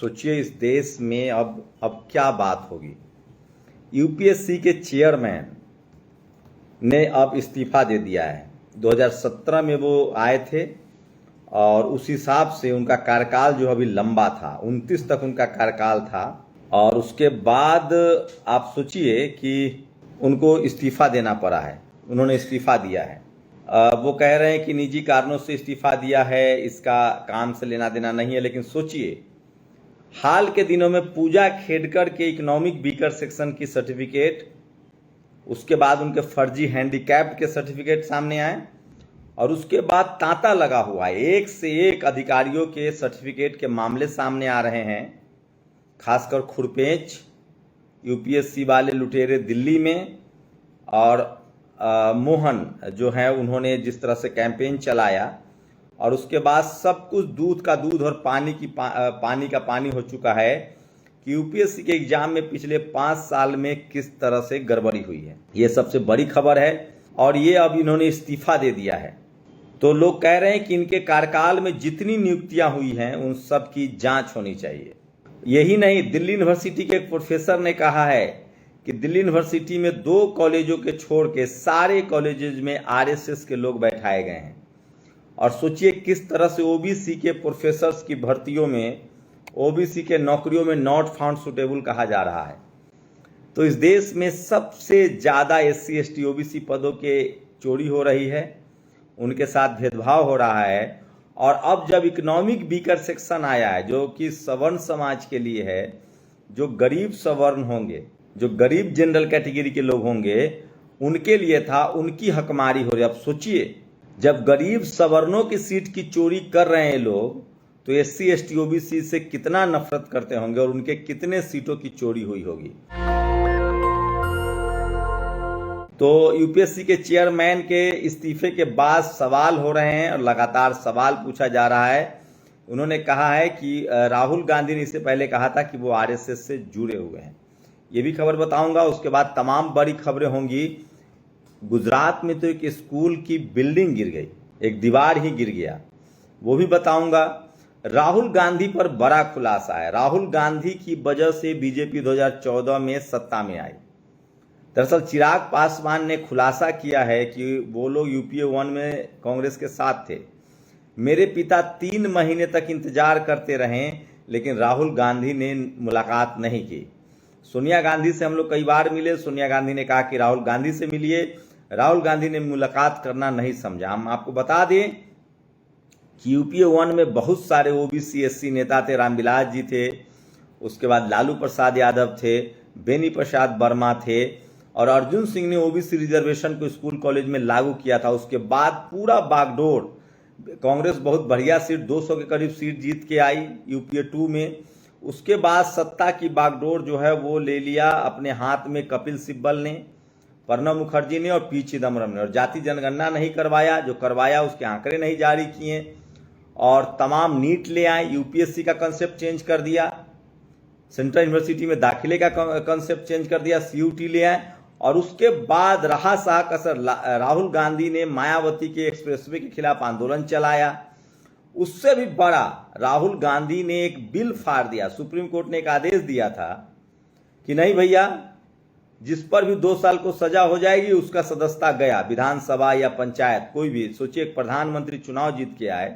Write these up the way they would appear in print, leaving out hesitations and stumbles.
सोचिए इस देश में अब क्या बात होगी। यूपीएससी के चेयरमैन ने अब इस्तीफा दे दिया है। 2017 में वो आए थे और उस हिसाब से उनका कार्यकाल जो अभी लंबा था, 29 तक उनका कार्यकाल था। और उसके बाद आप सोचिए कि उनको इस्तीफा देना पड़ा है। उन्होंने इस्तीफा दिया है। वो कह रहे हैं कि निजी कारणों से इस्तीफा दिया है, इसका काम से लेना देना नहीं है। लेकिन सोचिए, हाल के दिनों में पूजा खेडकर के इकोनॉमिक वीकर सेक्शन की सर्टिफिकेट, उसके बाद उनके फर्जी हैंडीकैप्ड के सर्टिफिकेट सामने आए और उसके बाद तांता लगा हुआ है। एक से एक अधिकारियों के सर्टिफिकेट के मामले सामने आ रहे हैं। खासकर खुरपेच यूपीएससी वाले लुटेरे दिल्ली में और मोहन जो है, उन्होंने जिस तरह से कैंपेन चलाया और उसके बाद सब कुछ दूध का दूध और पानी का पानी हो चुका है कि यूपीएससी के एग्जाम में पिछले 5 साल में किस तरह से गड़बड़ी हुई है। ये सबसे बड़ी खबर है और ये अब इन्होंने इस्तीफा दे दिया है। तो लोग कह रहे हैं कि इनके कार्यकाल में जितनी नियुक्तियां हुई हैं उन सब की जांच होनी चाहिए। यही नहीं, दिल्ली यूनिवर्सिटी के एक प्रोफेसर ने कहा है कि दिल्ली यूनिवर्सिटी में 2 कॉलेजों के छोड़ के सारे कॉलेजेस में आरएसएस के लोग बैठाए गए हैं। और सोचिए किस तरह से ओबीसी के प्रोफेसर्स की भर्तियों में, ओबीसी के नौकरियों में नॉट फाउंड सुटेबल कहा जा रहा है। तो इस देश में सबसे ज़्यादा एससी एसटी ओबीसी पदों के चोरी हो रही है, उनके साथ भेदभाव हो रहा है। और अब जब इकोनॉमिक वीकर सेक्शन आया है जो कि सवर्ण समाज के लिए है, जो गरीब सवर्ण होंगे, जो गरीब जनरल कैटेगरी के लोग होंगे, उनके लिए था, उनकी हकमारी हो रही है। अब सोचिए, जब गरीब सवर्णों की सीट की चोरी कर रहे हैं लोग, तो एससी एसटी ओबीसी से कितना नफरत करते होंगे और उनके कितने सीटों की चोरी हुई होगी। तो यूपीएससी के चेयरमैन के इस्तीफे के बाद सवाल हो रहे हैं और लगातार सवाल पूछा जा रहा है। उन्होंने कहा है कि राहुल गांधी ने इससे पहले कहा था कि वो आरएसएस से जुड़े हुए हैं। ये भी खबर बताऊंगा। उसके बाद तमाम बड़ी खबरें होंगी। गुजरात में तो एक स्कूल की बिल्डिंग गिर गई, एक दीवार ही गिर गया, वो भी बताऊंगा। राहुल गांधी पर बड़ा खुलासा है। राहुल गांधी की वजह से बीजेपी 2014 में सत्ता में आई। दरअसल चिराग पासवान ने खुलासा किया है कि वो लोग यूपीए 1 में कांग्रेस के साथ थे। मेरे पिता 3 महीने तक इंतजार करते रहे, लेकिन राहुल गांधी ने मुलाकात नहीं की। सोनिया गांधी से हम लोग कई बार मिले। सोनिया गांधी ने कहा कि राहुल गांधी से मिलिए। राहुल गांधी ने मुलाकात करना नहीं समझा। हम आपको बता दें कि यूपीए 1 में बहुत सारे ओबीसी एससी नेता थे। रामविलास जी थे, उसके बाद लालू प्रसाद यादव थे, बेनी प्रसाद वर्मा थे और अर्जुन सिंह ने ओबीसी रिजर्वेशन को स्कूल कॉलेज में लागू किया था। उसके बाद पूरा बागडोर, कांग्रेस बहुत बढ़िया सीट, 200 के करीब सीट जीत के आई यूपीए 2 में। उसके बाद सत्ता की बागडोर जो है वो ले लिया अपने हाथ में कपिल सिब्बल ने, प्रणब मुखर्जी ने और पी चिदम्बरम ने। और जाति जनगणना नहीं करवाया, जो करवाया उसके आंकड़े नहीं जारी किए और तमाम नीट ले आए, यूपीएससी का कंसेप्ट चेंज कर दिया, सेंट्रल यूनिवर्सिटी में दाखिले का कंसेप्ट चेंज कर दिया, सीयूटी ले आए। और उसके बाद रहा साह कसर, राहुल गांधी ने मायावती के एक्सप्रेसवे के खिलाफ आंदोलन चलाया। उससे भी बड़ा, राहुल गांधी ने एक बिल फाड़ दिया। सुप्रीम कोर्ट ने एक आदेश दिया था कि नहीं भैया, जिस पर भी 2 साल को सजा हो जाएगी उसका सदस्यता गया, विधानसभा या पंचायत कोई भी। सोचिए, एक प्रधानमंत्री चुनाव जीत के आए,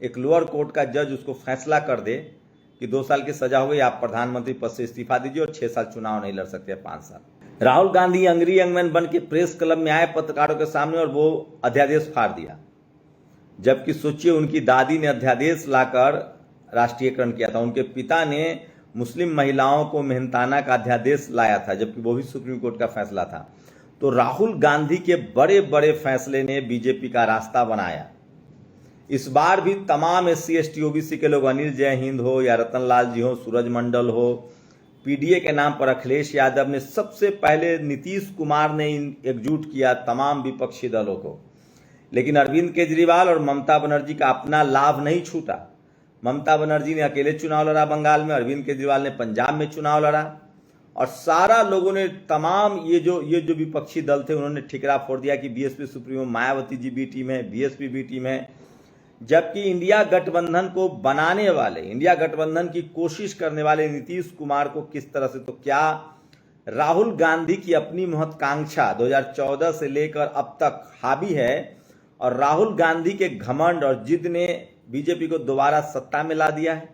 एक लोअर कोर्ट का जज उसको फैसला कर दे कि 2 साल की सजा हो गई, आप प्रधानमंत्री पद से इस्तीफा दीजिए और 6 साल चुनाव नहीं लड़ सकते, 5 साल। राहुल गांधी अंग्री यंगमैन बन के प्रेस क्लब में आए पत्रकारों के सामने और वो अध्यादेश फाड़ दिया। जबकि सोचिए, उनकी दादी ने अध्यादेश लाकर राष्ट्रीयकरण किया था। उनके पिता ने मुस्लिम महिलाओं को मेहनताना का अध्यादेश लाया था, जबकि वो भी सुप्रीम कोर्ट का फैसला था। तो राहुल गांधी के बड़े बड़े फैसले ने बीजेपी का रास्ता बनाया। इस बार भी तमाम एससी एसटी ओबीसी के लोग, अनिल जय हिंद हो या रतन लाल जी हो, सूरज मंडल हो, पीडीए के नाम पर अखिलेश यादव ने, सबसे पहले नीतीश कुमार ने एकजुट किया तमाम विपक्षी दलों को। लेकिन अरविंद केजरीवाल और ममता बनर्जी का अपना लाभ नहीं छूटा। ममता बनर्जी ने अकेले चुनाव लड़ा बंगाल में, अरविंद केजरीवाल ने पंजाब में चुनाव लड़ा और सारा लोगों ने, तमाम ये जो विपक्षी दल थे, उन्होंने ठिकरा फोड़ दिया कि BSP supremo Mayawati ji B team है, बीएसपी बी टीम है। जबकि इंडिया गठबंधन को बनाने वाले, इंडिया गठबंधन की कोशिश करने वाले नीतीश कुमार को किस तरह से, तो क्या राहुल गांधी की अपनी महत्वाकांक्षा 2014 से लेकर अब तक हावी है और राहुल गांधी के घमंड और जिद ने बीजेपी को दोबारा सत्ता में ला दिया है।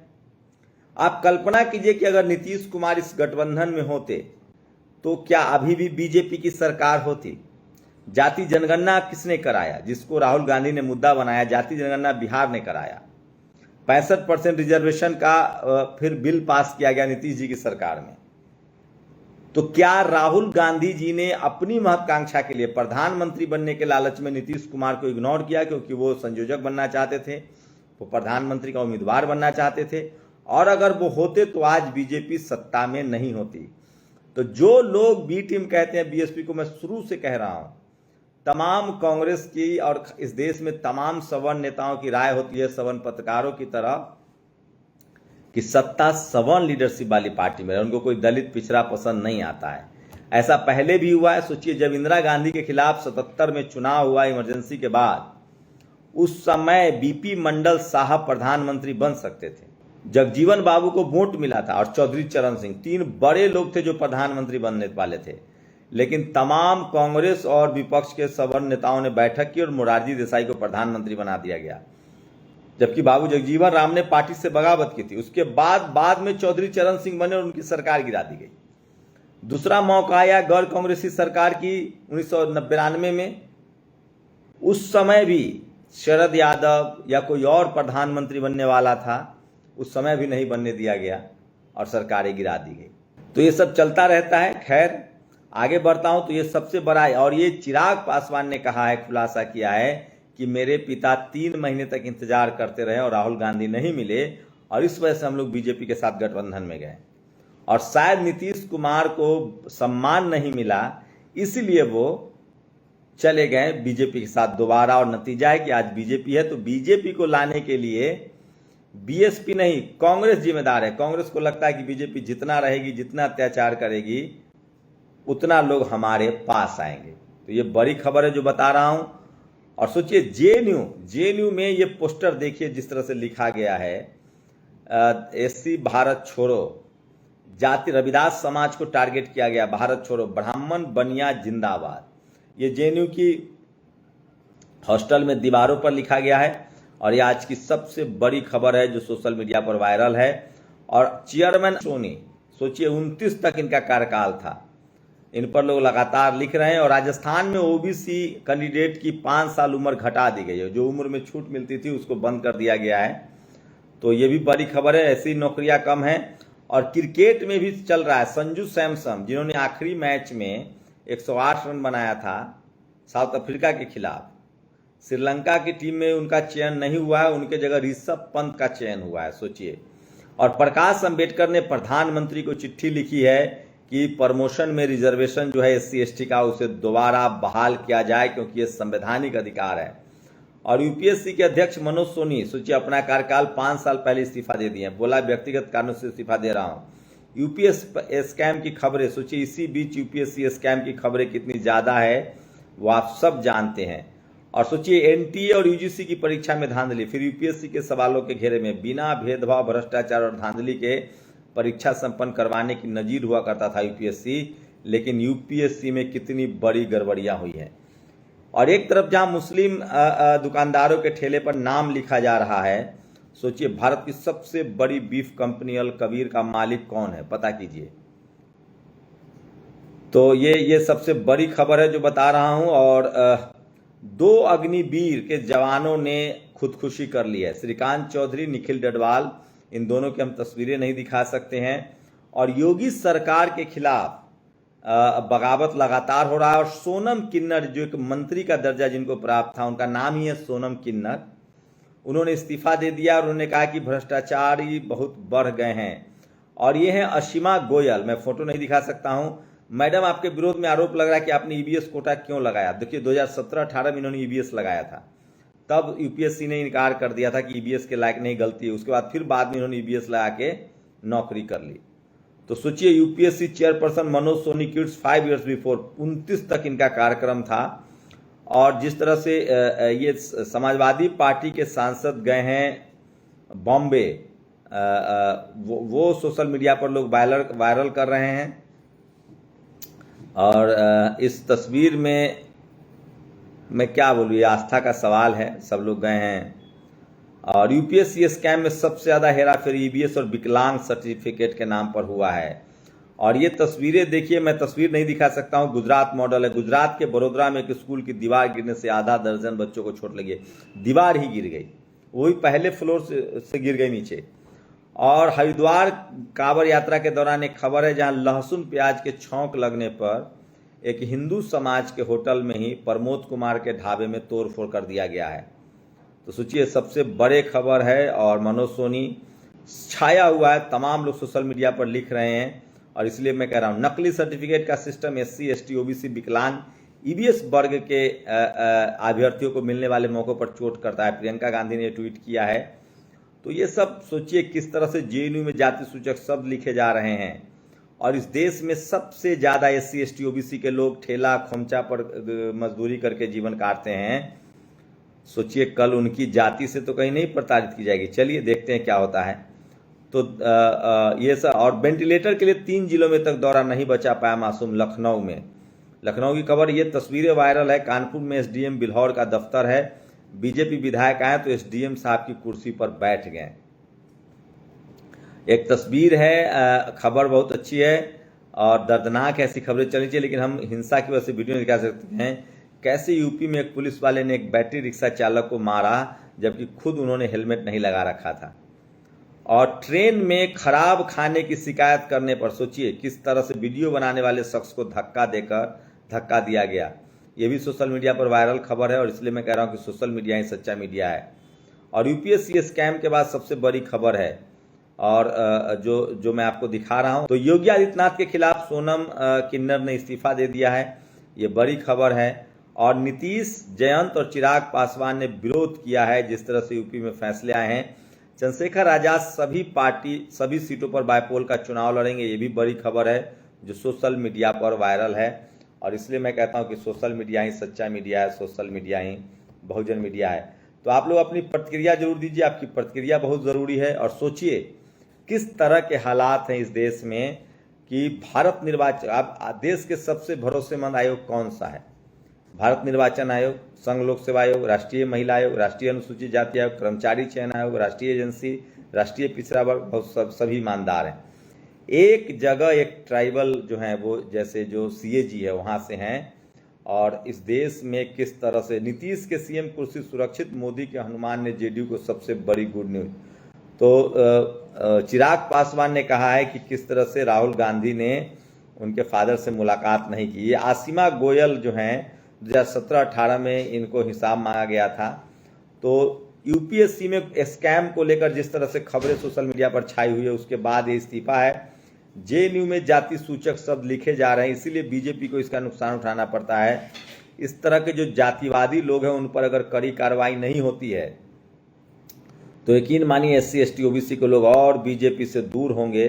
आप कल्पना कीजिए कि अगर नीतीश कुमार इस गठबंधन में होते तो क्या अभी भी बीजेपी की सरकार होती? जाति जनगणना किसने कराया, जिसको राहुल गांधी ने मुद्दा बनाया? जाति जनगणना बिहार ने कराया। 65% रिजर्वेशन का फिर बिल पास किया गया नीतीश जी की सरकार में। तो क्या राहुल गांधी जी ने अपनी महत्वाकांक्षा के लिए प्रधानमंत्री बनने के लालच में नीतीश कुमार को इग्नोर किया, क्योंकि वो संयोजक बनना चाहते थे, वो प्रधानमंत्री का उम्मीदवार बनना चाहते थे, और अगर वो होते तो आज बीजेपी सत्ता में नहीं होती। तो जो लोग बी टीम कहते हैं बीएसपी को, मैं शुरू से कह रहा हूं, तमाम कांग्रेस की और इस देश में तमाम सवर्ण नेताओं की राय होती है, सवर्ण पत्रकारों की तरह, कि सत्ता सवर्ण लीडरशिप वाली पार्टी में, उनको कोई दलित पिछड़ा पसंद नहीं आता है। ऐसा पहले भी हुआ है। सोचिए, जब इंदिरा गांधी के खिलाफ 77 में चुनाव हुआ इमरजेंसी के बाद, उस समय बीपी मंडल साहब प्रधानमंत्री बन सकते थे। जगजीवन बाबू को वोट मिला था और चौधरी चरण सिंह, 3 बड़े लोग थे जो प्रधानमंत्री बनने वाले थे, लेकिन तमाम कांग्रेस और विपक्ष के सवर्ण नेताओं ने बैठक की और मोरारजी देसाई को प्रधानमंत्री बना दिया गया, जबकि बाबू जगजीवन राम ने पार्टी से बगावत की थी। उसके बाद में चौधरी चरण सिंह बने और उनकी सरकार गिरा दी गई। दूसरा मौका आया गैर कांग्रेसी सरकार की 1992 में। उस समय भी शरद यादव या कोई और प्रधानमंत्री बनने वाला था, उस समय भी नहीं बनने दिया गया और सरकारें गिरा दी गई। तो ये सब चलता रहता है। खैर, आगे बढ़ता हूं तो ये सबसे बड़ा है, और ये चिराग पासवान ने कहा है, खुलासा किया है कि मेरे पिता 3 महीने तक इंतजार करते रहे और राहुल गांधी नहीं मिले, और इस वजह से हम लोग बीजेपी के साथ गठबंधन में गए, और शायद नीतीश कुमार को सम्मान नहीं मिला, इसलिए वो चले गए बीजेपी के साथ दोबारा। और नतीजा है कि आज बीजेपी है। तो बीजेपी को लाने के लिए बीएसपी नहीं, कांग्रेस जिम्मेदार है। कांग्रेस को लगता है कि बीजेपी जितना रहेगी, जितना अत्याचार करेगी, उतना लोग हमारे पास आएंगे। तो ये बड़ी खबर है जो बता रहा हूं। और सोचिए, जेएनयू में ये पोस्टर देखिए, जिस तरह से लिखा गया है, एससी भारत छोड़ो, जाति रविदास समाज को टारगेट किया गया, भारत छोड़ो, ब्राह्मण बनिया जिंदाबाद। ये जेएनयू की हॉस्टल में दीवारों पर लिखा गया है, और ये आज की सबसे बड़ी खबर है जो सोशल मीडिया पर वायरल है। और चेयरमैन सोनी, सोचिए 29 तक इनका कार्यकाल था, इन पर लोग लगातार लिख रहे हैं। और राजस्थान में ओबीसी कैंडिडेट की 5 साल उम्र घटा दी गई है, जो उम्र में छूट मिलती थी उसको बंद कर दिया गया है। तो ये भी बड़ी खबर है, ऐसी नौकरियां कम हैं। और क्रिकेट में भी चल रहा है। संजू सैमसन, जिन्होंने आखिरी मैच में 108 रन बनाया था साउथ अफ्रीका के खिलाफ, श्रीलंका की टीम में उनका चयन नहीं हुआ है, उनके जगह ऋषभ पंत का चयन हुआ है, सोचिए। और प्रकाश अंबेडकर ने प्रधानमंत्री को चिट्ठी लिखी है कि प्रमोशन में रिजर्वेशन जो है एससी एसटी का, उसे दोबारा बहाल किया जाए, क्योंकि ये संवैधानिक अधिकार है। और यूपीएससी के अध्यक्ष मनोज सोनी, सोचिए, अपना कार्यकाल 5 साल पहले इस्तीफा दे दिए, बोला व्यक्तिगत कारणों से इस्तीफा दे रहा हूं। यूपीएससी स्कैम की खबरें, सोचिए इसी बीच यूपीएससी स्कैम की खबरें कितनी ज्यादा है वो आप सब जानते हैं। और सोचिए, एनटीए और यूजीसी की परीक्षा में धांधली, फिर यूपीएससी के सवालों के घेरे में, बिना भेदभाव, भ्रष्टाचार और धांधली के परीक्षा संपन्न करवाने की नजीर हुआ करता था यूपीएससी, लेकिन यूपीएससी में कितनी बड़ी गड़बड़ियां हुई हैं। और एक तरफ जहां मुस्लिम दुकानदारों के ठेले पर नाम लिखा जा रहा है, सोचिए भारत की सबसे बड़ी बीफ कंपनी अल कबीर का मालिक कौन है, पता कीजिए। तो ये सबसे बड़ी खबर है जो बता रहा हूं। और 2 अग्निवीर के जवानों ने खुदकुशी कर ली है, श्रीकांत चौधरी, निखिल डडवाल। इन दोनों की हम तस्वीरें नहीं दिखा सकते हैं। और योगी सरकार के खिलाफ बगावत लगातार हो रहा है। और सोनम किन्नर, जो एक मंत्री का दर्जा जिनको प्राप्त था, उनका नाम ही है सोनम किन्नर, उन्होंने इस्तीफा दे दिया और उन्होंने कहा कि भ्रष्टाचारी बहुत बढ़ गए हैं। और ये है असीमा गोयल, मैं फोटो नहीं दिखा सकता हूं। मैडम, आपके विरोध में आरोप लग रहा है कि आपने ईबीएस कोटा क्यों लगाया। देखिए 2017-18 में इन्होंने ईबीएस लगाया था, तब यूपीएससी ने इनकार कर दिया था कि ईबीएस के लायक नहीं, गलती है। उसके बाद फिर बाद में इन्होंने ईबीएस लगा के नौकरी कर ली। तो सोचिए, UPSC chairperson Manoj Soni quits 5 years before, 29 तक इनका कार्यक्रम था। और जिस तरह से ये समाजवादी पार्टी के सांसद गए हैं बॉम्बे, वो सोशल मीडिया पर लोग वायरल कर रहे हैं। और इस तस्वीर में मैं क्या बोलूँ, ये आस्था का सवाल है। सब लोग गए हैं और यूपीएससी स्कैम में सबसे ज़्यादा हेराफेरी ईवीएस और विकलांग सर्टिफिकेट के नाम पर हुआ है। और ये तस्वीरें देखिए, मैं तस्वीर नहीं दिखा सकता हूँ, गुजरात मॉडल है। गुजरात के बड़ोदरा में एक स्कूल की दीवार गिरने से आधा दर्जन बच्चों को चोट लगी। दीवार ही गिर गई, वही पहले फ्लोर से गिर गई नीचे। और हरिद्वार कांवड़ यात्रा के दौरान एक खबर है जहां लहसुन प्याज के छौंक लगने पर एक हिंदू समाज के होटल में ही प्रमोद कुमार के ढाबे में तोड़फोड़ कर दिया गया है। तो सोचिए, सबसे बड़े खबर है और मनोज सोनी छाया हुआ है। तमाम लोग सोशल मीडिया पर लिख रहे हैं और इसलिए मैं कह रहा हूं, नकली सर्टिफिकेट का सिस्टम एससी, एसटी, ओबीसी, विकलांग, ईवीएस वर्ग के अभ्यर्थियों को मिलने वाले मौकों पर चोट करता है। प्रियंका गांधी ने ट्वीट किया है। तो ये सब सोचिए किस तरह से जेएनयू में जाति सूचक शब्द लिखे जा रहे हैं। और इस देश में सबसे ज्यादा एससी, एसटी, ओबीसी के लोग ठेला खोमचा पर मजदूरी करके जीवन काटते हैं। सोचिए, कल उनकी जाति से तो कहीं नहीं प्रताड़ित की जाएगी। चलिए देखते हैं क्या होता है। तो ये सब। और वेंटिलेटर के लिए 3 जिलों में तक दौरा नहीं बचा पाया मासूम। लखनऊ की खबर, ये तस्वीरें वायरल है। कानपुर में एसडीएम बिल्हौर का दफ्तर है। बीजेपी विधायक आए तो एसडीएम साहब की कुर्सी पर बैठ गए। एक तस्वीर है, खबर बहुत अच्छी है और दर्दनाक ऐसी खबरें चलनी चाहिए, लेकिन हम हिंसा की वजह से वीडियो नहीं दिखा सकते हैं। कैसे यूपी में एक पुलिस वाले ने एक बैटरी रिक्शा चालक को मारा जबकि खुद उन्होंने हेलमेट नहीं लगा रखा था। और ट्रेन में खराब खाने की शिकायत करने पर सोचिए किस तरह से वीडियो बनाने वाले शख्स को धक्का दिया गया। ये भी सोशल मीडिया पर वायरल खबर है और इसलिए मैं कह रहा हूँ कि सोशल मीडिया ही सच्चा मीडिया है। और यूपीएससी स्कैम के बाद सबसे बड़ी खबर है और जो मैं आपको दिखा रहा हूँ। तो योगी आदित्यनाथ के खिलाफ सोनम किन्नर ने इस्तीफा दे दिया है, ये बड़ी खबर है। और नीतीश, जयंत और चिराग पासवान ने विरोध किया है जिस तरह से यूपी में फैसले आए हैं। चंद्रशेखर आजाद सभी सीटों पर बायपोल का चुनाव लड़ेंगे, ये भी बड़ी खबर है जो सोशल मीडिया पर वायरल है। और इसलिए मैं कहता हूं कि सोशल मीडिया ही सच्चा मीडिया है, सोशल मीडिया ही बहुजन मीडिया है। तो आप लोग अपनी प्रतिक्रिया जरूर दीजिए, आपकी प्रतिक्रिया बहुत ज़रूरी है। और सोचिए किस तरह के हालात हैं इस देश में कि भारत निर्वाचन, अब देश के सबसे भरोसेमंद आयोग कौन सा है? भारत निर्वाचन आयोग, संघ लोक सेवा आयोग, राष्ट्रीय महिला आयोग, राष्ट्रीय अनुसूचित जाति आयोग, कर्मचारी चयन आयोग, राष्ट्रीय एजेंसी, राष्ट्रीय पिछड़ा वर्ग, सभी ईमानदार हैं। एक जगह एक ट्राइबल जो है वो, जैसे जो सीएजी है वहां से हैं। और इस देश में किस तरह से नीतीश के सीएम कुर्सी सुरक्षित, मोदी के हनुमान ने जेडीयू को सबसे बड़ी गुड न्यूज। तो चिराग पासवान ने कहा है कि किस तरह से राहुल गांधी ने उनके फादर से मुलाकात नहीं की। ये आसिमा गोयल जो हैं 2017-18 में इनको हिसाब मांगा गया था। तो यूपीएससी में स्कैम को लेकर जिस तरह से खबरें सोशल मीडिया पर छाई हुई है उसके बाद ये इस्तीफा है। जेएनयू में जाति सूचक शब्द लिखे जा रहे हैं, इसीलिए बीजेपी को इसका नुकसान उठाना पड़ता है। इस तरह के जो जातिवादी लोग हैं उन पर अगर कड़ी कार्रवाई नहीं होती है तो यकीन मानिए एससी, एसटी, ओबीसी के लोग और बीजेपी से दूर होंगे।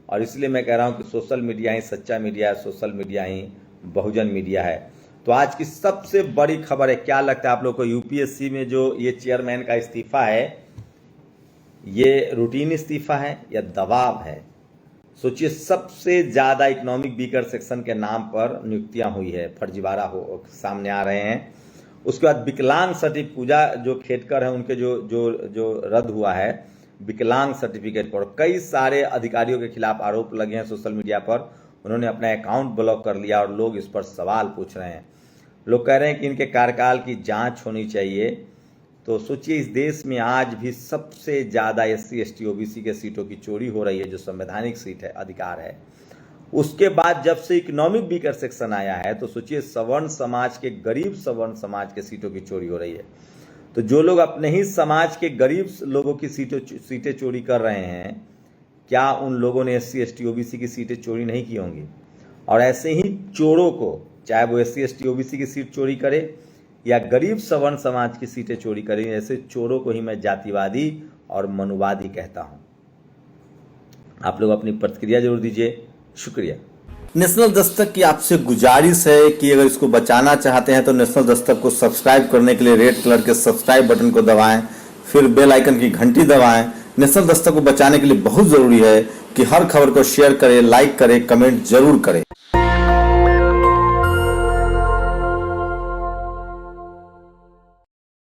और इसलिए मैं कह रहा हूं कि सोशल मीडिया ही सच्चा मीडिया है, सोशल मीडिया ही बहुजन मीडिया है। तो आज की सबसे बड़ी खबर है, क्या लगता है आप लोग को, यूपीएससी में जो ये चेयरमैन का इस्तीफा है, ये रूटीन इस्तीफा है या दबाव है? सोचिए, सबसे ज्यादा इकोनॉमिक वीकर सेक्शन के नाम पर नियुक्तियां हुई है, फर्जीवाड़ा सामने आ रहे हैं। उसके बाद विकलांग सर्टिफिकेट, पूजा जो खेडकर है उनके जो रद्द हुआ है विकलांग सर्टिफिकेट पर। कई सारे अधिकारियों के खिलाफ आरोप लगे हैं सोशल मीडिया पर, उन्होंने अपना अकाउंट ब्लॉक कर लिया और लोग इस पर सवाल पूछ रहे हैं। लोग कह रहे हैं कि इनके कार्यकाल की जांच होनी चाहिए। तो सोचिए, इस देश में आज भी सबसे ज़्यादा एससी, एसटी, ओबीसी के सीटों की चोरी हो रही है, जो संवैधानिक सीट है, अधिकार है। उसके बाद जब से इकोनॉमिक वीकर सेक्शन आया है तो सोचिए सवर्ण समाज के, गरीब सवर्ण समाज के सीटों की चोरी हो रही है। तो जो लोग अपने ही समाज के गरीब लोगों की सीटें चोरी कर रहे हैं, क्या उन लोगों ने एससी, एसटी, ओबीसी की सीटें चोरी नहीं की होंगी? और ऐसे ही चोरों को, चाहे वो एससी, एसटी, ओबीसी की सीट चोरी करे या गरीब सवर्ण समाज की सीटें चोरी करें, ऐसे चोरों को ही मैं जातिवादी और मनुवादी कहता हूं। आप लोग अपनी प्रतिक्रिया जरूर दीजिए। शुक्रिया। नेशनल दस्तक की आपसे गुजारिश है कि अगर इसको बचाना चाहते हैं तो नेशनल दस्तक को सब्सक्राइब करने के लिए रेड कलर के सब्सक्राइब बटन को दबाएं, फिर बेल आइकन की घंटी दबाएं। नेशनल दस्तक को बचाने के लिए बहुत जरूरी है कि हर खबर को शेयर करें, लाइक करें, कमेंट जरूर करें।